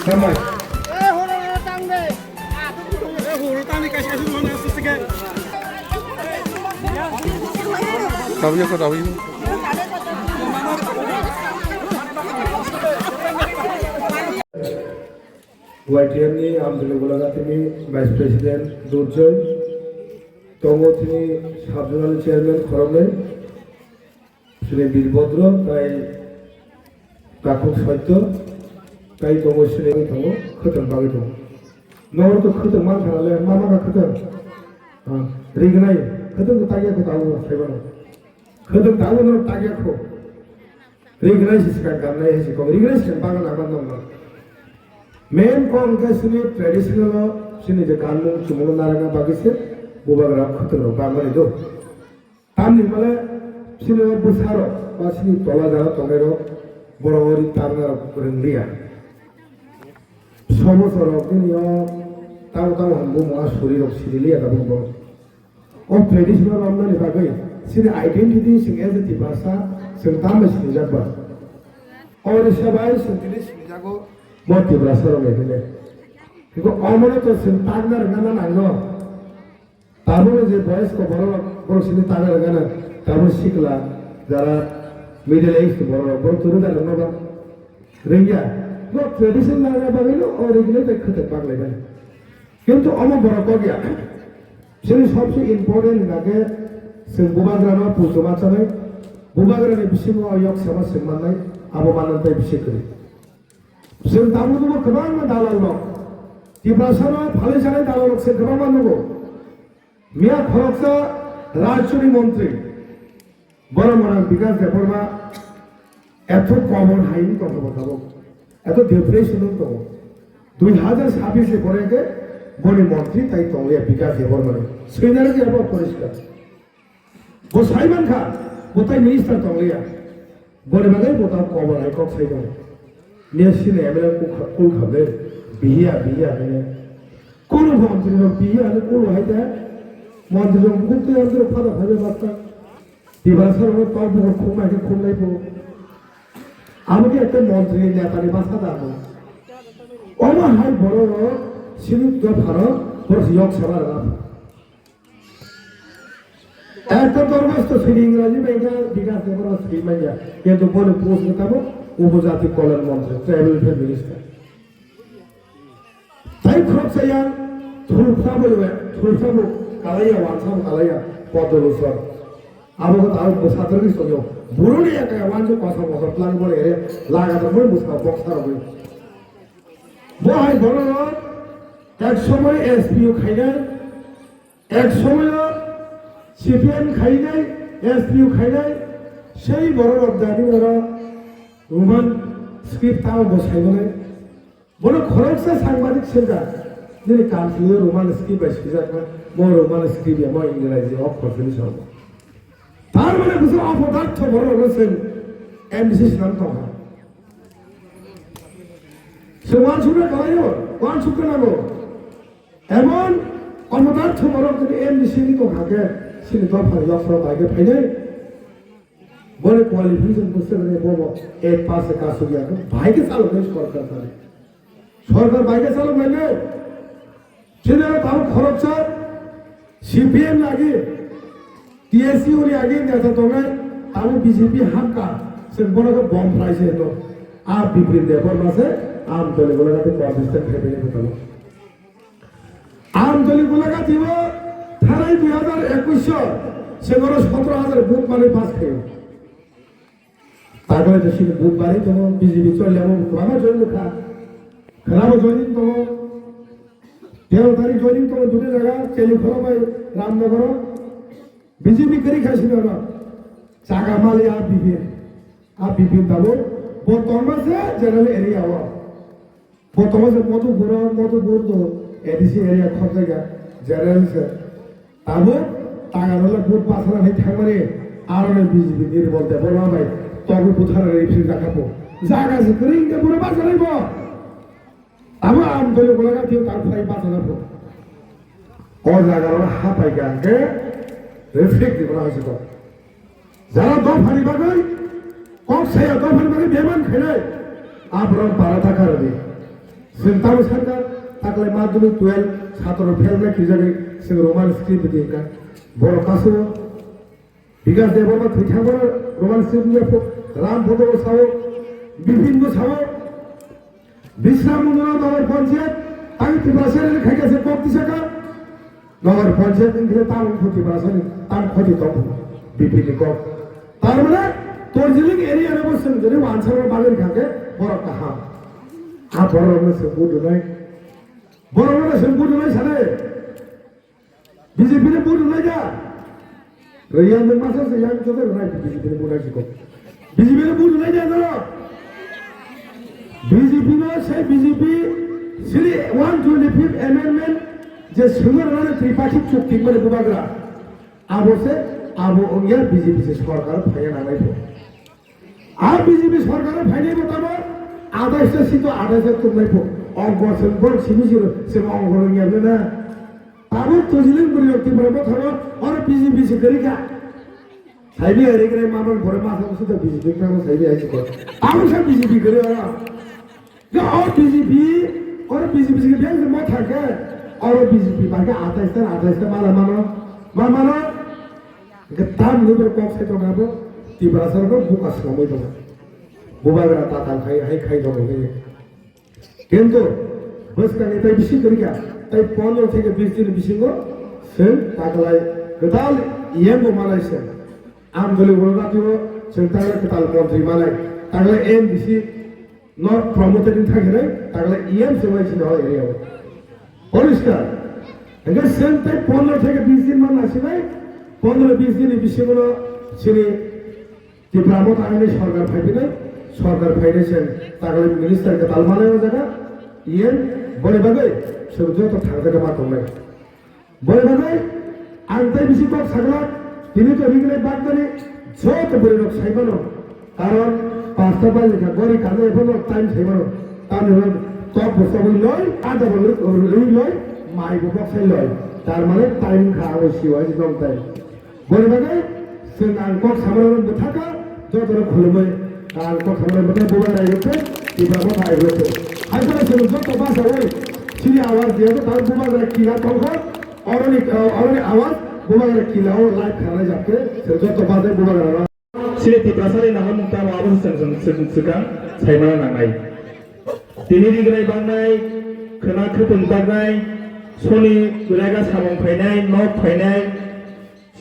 Namai. Tahu kok tahu ini. YTM ni Alhamdulillah তিনি vice president দুর্জয় তঙ্গ তিনি subzonal chairman খরমে Shri Virabhadra তাই কাকুক সত্য তাই তঙ্গ শ্রী তঙ্গ খতম বাগে দं নগর তো খতম মান খানালে মামা খতম রিগনাই খতম তো তাগিয়া খো তাও সাইবানো খতম তাও ন তাগিয়া খো রিগনাই সিসকা গামনাই হেসি কো রিগনাই সিসকা বাগান আবান নাম मेन कौन का सुनिए ट्रेडिशनल सुनिए जो कानून चुमलो नारंगा बाकी से वो बागरा खतरो बागरे दो ताम नहीं माले सुनिए बुसारो बासी तोला जाना तोमेरो बड़ोरी तारनार रंगलिया समोसरो किनियो ताऊ ताऊ हम वो मास शरीर और सिरिलिया का वो और ट्रेडिशनल हमने निभा गई सुनिए आइडेंटिटी सिंगल से तिबासा संतान में सुनिए जाबा और इस बार संतुलित सुनिए जागो Mati berasa orang ini. Kalau orang itu sentangnya dengan nanggo, tahu ni je boys ko baru sini tangga dengan, tahu sikla, jara middle age tu baru turun dah lama dah. Ringya, lo tradition naga bagailu, orang ini tak khutek bag lagi. কিন্তু আমার বড় কগিয়া সেই সবচেয়ে important নাগে जों बुबाग्रानो पुजमा जाबाय बुबाग्रानि बिसिङाव आयक समाज सेमानाय आबमानन्थाय बिसिखरि जों दामुदुबो गोबां दालाल दं दिब्रासानाव फाले जानाय दालाल से गोबां मानगौ मिया खरकसा राजचुरी मन्त्री बरमना बिकास देबरमा এত কমন হাইনি কথা বলবো এত ডিপ্রেশন তো 2026 পরে গে বনি মন্ত্রী তাই তংলিয়া বিকাশ দেবরমানে সেনারে যে আবার পরিষ্কার ও সাইমান খান বোতাই মিনিস্টার তংলিয়া বনে বাগাই বোতা কবর আই কক সাইমান নেশিনে এমএলএ কুল খাবে বিয়া মানে কোন মন্ত্রী বিয়া আর কোন হাইতা মন্ত্রী কুতে আন্দর ফাদা ভাবে বাস্তা দিবাসার ও তব খুমাইকে খুমলাইবো আমাকে একটা মন্ত্রী নেতারি বাসা দাও আমার হাই বড় সিনিত ভারত বড় যোগ সভার একটা দরখাস্ত ছিল ইংরেজি ব্যাংকে বিকাশ দেবর শ্রীমাইয়া কিন্তু বলে পোস্ট দেব উপজাতি কল্যাণ মন্ত্রী ট্রাইবেল ওয়েলফেয়ার মিনিস্টার তাই খরচাইয়া থুলফাবো কালাইয়া ওয়ানসাম কালাইয়া পদ্মলোচন আমাকে তার সাঁতারি সঙ্গেও বুড়ি একটা ওয়ানজো কথা বছর প্লান বলে এরে লাগাতে বই বুঝতে বক্সার বই বহাই বড় এক সময় এসপিও খাই নাই এক সময় সিপিএম খাই নাই এসপিও খাই নাই সেই বড় দাবি ওরা রোমান স্ক্রিপ্ট তাও বসাই বলে বড় খরচা সাংবাদিক সেটা যিনি কাউন্সিলে রোমান স্ক্রিপ্ট আসবে যাকে মই রোমান স্ক্রিপ্ট মই ইংরেজি অফ করতে সব তার মানে বুঝে অপদার্থ বড় হয়েছেন এমডিসি নাম তো হয় সে ওয়ান শুনে গালাইও ওয়ান শুকে নাগো এমন অপদার্থ বড় যদি এমডিসি তো থাকে সিনি তো ফাই লফর বাইকে ফাইনে বলে কোয়ালিফিকেশন করতে মানে বড় এক পাশে কাজ হয়ে গেল বাইকে চালক নেই সরকার বাইকে চালক মানে সেটা তাও খরচা সিপিএম লাগে টিএসসি ওলি আগে নেতা তোমরা তাও বিজেপি হাক্কা সে বড় বম প্রাইসে তো আর বিপরীত দেবর মাসে আম দলে গোলাগাতে পাকিস্তান খেপে নিতে আম দলে গোলাগা দিব থানায় 2021 সে বড় 17,000 বুথ মানে পাস খেয়ে তারপরে তো সে বুথ বাড়ি তো বিজেপি চলে এমন আমার জন্য খারাপ জয়নিং তো 13 তারিখ জয়নিং তো দুটো জায়গা টেলিফোন ভাই রামনগর বিজেপি করি খাইছিল না চাকা মালি আর বিপিন দাবো বর্তমানে জেনারেল এরিয়া হওয়া বর্তমানে মধুপুর তো এডিসি এরিয়া খরচা গা জেনারেল সে তাবো টাকা হলে বুট পাশারা নেই থাকবে আর বিজেপি নির্বল দেব না ভাই তবে কোথায় রেফ্রি রাখাবো জায়গা আছে করে ইংকে পুরো বাঁচা নেব আমার আম দলে গোলাগা দিয়ে তার ফাই বাঁচা নেব ও জায়গার হাতাই গানকে রেফ্লেক্ট দিব না হয়েছে যারা দফানি বাগাই কম সেই দফানি বাগাই বেমান খেলে আপনার 12 টাকার দিয়ে जों ताबो सानगा ताकलाय माध्यमिक 12 ছাত্র फेलनाय खिजागै जों रमान स्क्रिप्ट दिखा बर' कासो बिकास देवबर्मा थैथांबर रमान स्क्रिप्ट राम भद्र साव বিভিন্ন সাও বিশ্রাম মন্দির নগর পঞ্চায়েত তাই ত্রিপুরাশালী খাইছে কক্তি শাখা নগর পঞ্চায়েত থেকে তাম ক্ষতি ত্রিপুরাশালী তাম ক্ষতি তপ বিভিন্ন কক তার মানে তর্জিলিং এরিয়া রে বসেন যদি আনসার বাগের খাকে বড় কাহা আ বড় রকম সে বুঝ নাই বড় বড় সে বুঝ নাই সারে বিজেপি রে বুঝ নাই যা রইয়ান মাসে সে ইয়াং চলে নাই বিজেপি রে বুঝ নাই কো বিজেপি রে বুঝ নাই যা না बीजेपी में से बीजेपी सिली 125 अमेंडमेंट जे सुंदर वाले त्रिपाठी चुक्ति पर बुबागरा आबो से आबो ओंगिया बीजेपी से सरकार फायना नामाय तो आ बीजेपी सरकार फायने बताबो आधा से सीतो आधा से तुम नहीं पो और गोसन बोल सिमी से अंगोंगिया ना आबो तोजिलिन परिवर्तन पर बताबो और बीजेपी से करेगा साइबी हरेगरे मामन भरे माथा से बीजेपी का साइबी आई को आबो सब बीजेपी करेगा और बीजेपी से क्या है मत है क्या और बीजेपी बाकी आता है माला मानो कि ताम नहीं पर कौन से तो ना वो तिब्रासर को बुका समय तो बुबा करा ताता खाई तो नहीं किंतु बस का नेता बिसी कर क्या ताई 15 থেকে 20 दिन बिसी को सेन ताकलाय गदाल ये को मालाय से आम दले बोलना तो सेंटर कताल मंत्री मालाय ताकलाय एम बिसी not promoted in Thailand, তাহলে EM সেবাইছি না হয় এরিয়া পরিষ্কার এখানে সেন্টার 15 থেকে 20 দিন মান আসে নাই 15-20 দিন এই বিষয়গুলো ছেড়ে যে ব্রাহ্মণ আইনে সরকার ফাইবে নাই সরকার ফাইনেছেন তাহলে মিনিস্টারকে তালমানের জায়গা EM বলে ভাবে সব যত থাকা মাত্র নাই বলে ভাবে আনতে বেশি তো থাকলা তিনি তো রিগলে বাদ করে যত বলে লোক সাইবানো কারণ পাঁচটা পাঁচ লেখা গড়ি কাজে এখনো টাইম সেবানো তাহলে টপ বসে লয় আধা বলে লয় মাই বক্সাই লয় তার মানে টাইম খাওয়া অবশ্যই হয় লং টাইম বলে ভাগে সে আঙ্কক সামনে থাকা যত খুলবে আঙ্কক সামনে মধ্যে বোবা নাই রয়েছে এবার কথা রয়েছে আসলে সে যত বাসা হয় সিরি আওয়াজ দিয়ে তার বোবা করে কিনা তখন অরণি আওয়াজ বোবা করে কিনাও লাইভ খাওয়া যাবে সে যত বাজে বোবা করে सिले तिब्रासाले नाम मुक्ता माबो सिगां साइमाना नांनाय दिनै दिग्राय बांनाय खोना खोपन बारनाय सनि गुलागा सामं फायनाय नक फायनाय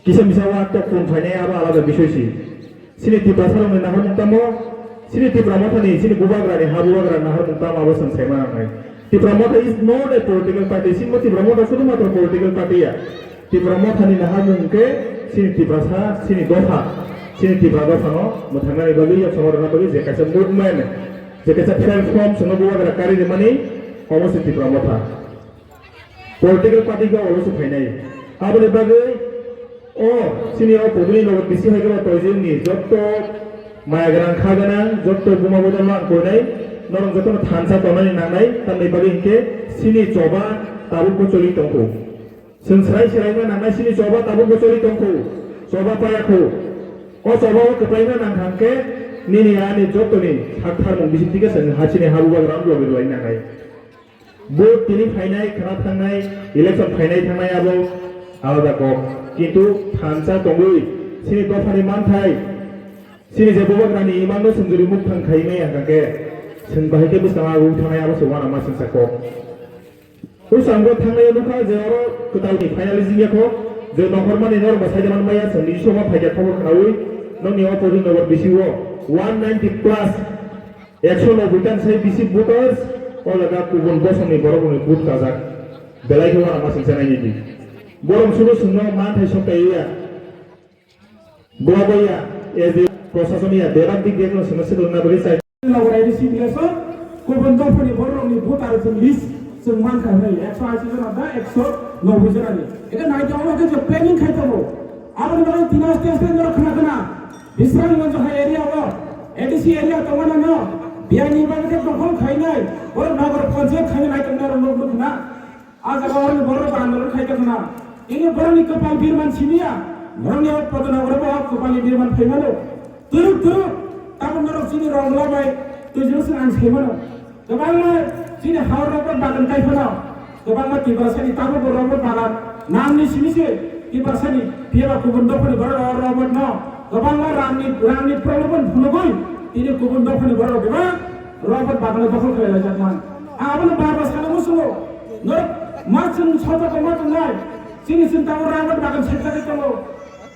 किसम बिसावा तकन फायनाय आबो आलादा बिषयसि सिले तिब्रासाले नाम मुक्तामो सिले तिब्रामाथानि सिले बुबाग्रानि हाबुबाग्रा नाम मुक्ता माबो साइमाना नांनाय Tipra Motha is not a political party सिमो तिब्रामाथा सुदु मात्र पॉलिटिकल पार्टी या तिब्रामाथानि नाम मुंके सिले तिब्रासा सिले दफा sini tiba sano muthangai bagi ya samara bagi je kaisa movement je kaisa platform sono buwa gara kari de mani homo siti pramotha political party ga olosu phainai abone bagi o sini o poduni logot bisi hoigala toijin ni jotto mayagram khagana jotto buma bodala konai norong jotto thansa tonani nanai tamni bagi inke sini choba tabu ko choli tongko sensrai sirai ma nanai sini choba tabu ko choli tongko choba payakho o cobawo kepaina nang hangke nini ani jotoni hakthar mong bisitiga sen hachine habuba gram blogi loi nangai bo tini phainai khana thangnai election phainai thangnai abo alada ko kintu thansa tongui sini dofani manthai sini je boba grani imano sunjuri muk thang khaimai hangke sen bahike bisama ru thangnai abo sowana ma sen sako o samgo thangnai nukha je oro kutalni finalizing yakho je nohormani nor basaijaman maya sen nisoma phaija khobor khawi noni opposing number BCO 190 plus 190 tan sai BC voters olaga kubun bosoni boroboni vote kajak belai ke wana masin sanai ni borom suno suno man thai sokai ya boya as a প্রশাসনিয়া দেবাক দিক দিয়ে সমস্যা দলনা বলি সাই লাউরাইডি সিটিলেসন kubun dofoni borobni voter list जों मान खाय 180 জন আদা 190 জন আনি এটা নাই যাওয়া যে প্ল্যানিং খাইতাবো আবার বলেন তিন আস্তে আস্তে খানা বিশ্রামগঞ্জ এরিয়া এডিসি এরিয়া তোমার না বিয়া নির্বাচনের দখল খাই নাই ওর নগর পঞ্চায়েত খাই নাই তোমার লোক না আজ আবার বড় আন্দোলন খাইতে না ইনি বড় কপাল বীরমান সিনিয়া ধরনি পদনগর কপালি বীরমান ফাইমানো তুরুক তারপর নরক চিনি রংলা বাই তুই জোস আন খাইমানো তোমার sini hawar robot bagan kai phana gobang ma tibrasani tabo bo robot bagan namni sinise tibrasani piaba kubun dofani baro robot no gobang ma ramni problem phunogoi tini kubun dofani baro geba robot bagan dokol khela jatman abana baba sana musulo no machin chota ko mat nai sini sin tabo robot bagan sekta ke tolo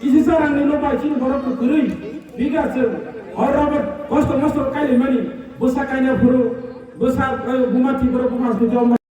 isi sarang ni lo ba sini baro ko kurui biga chen और robot kosto kaile mani bosa kaina furu bosa bumati baro bumati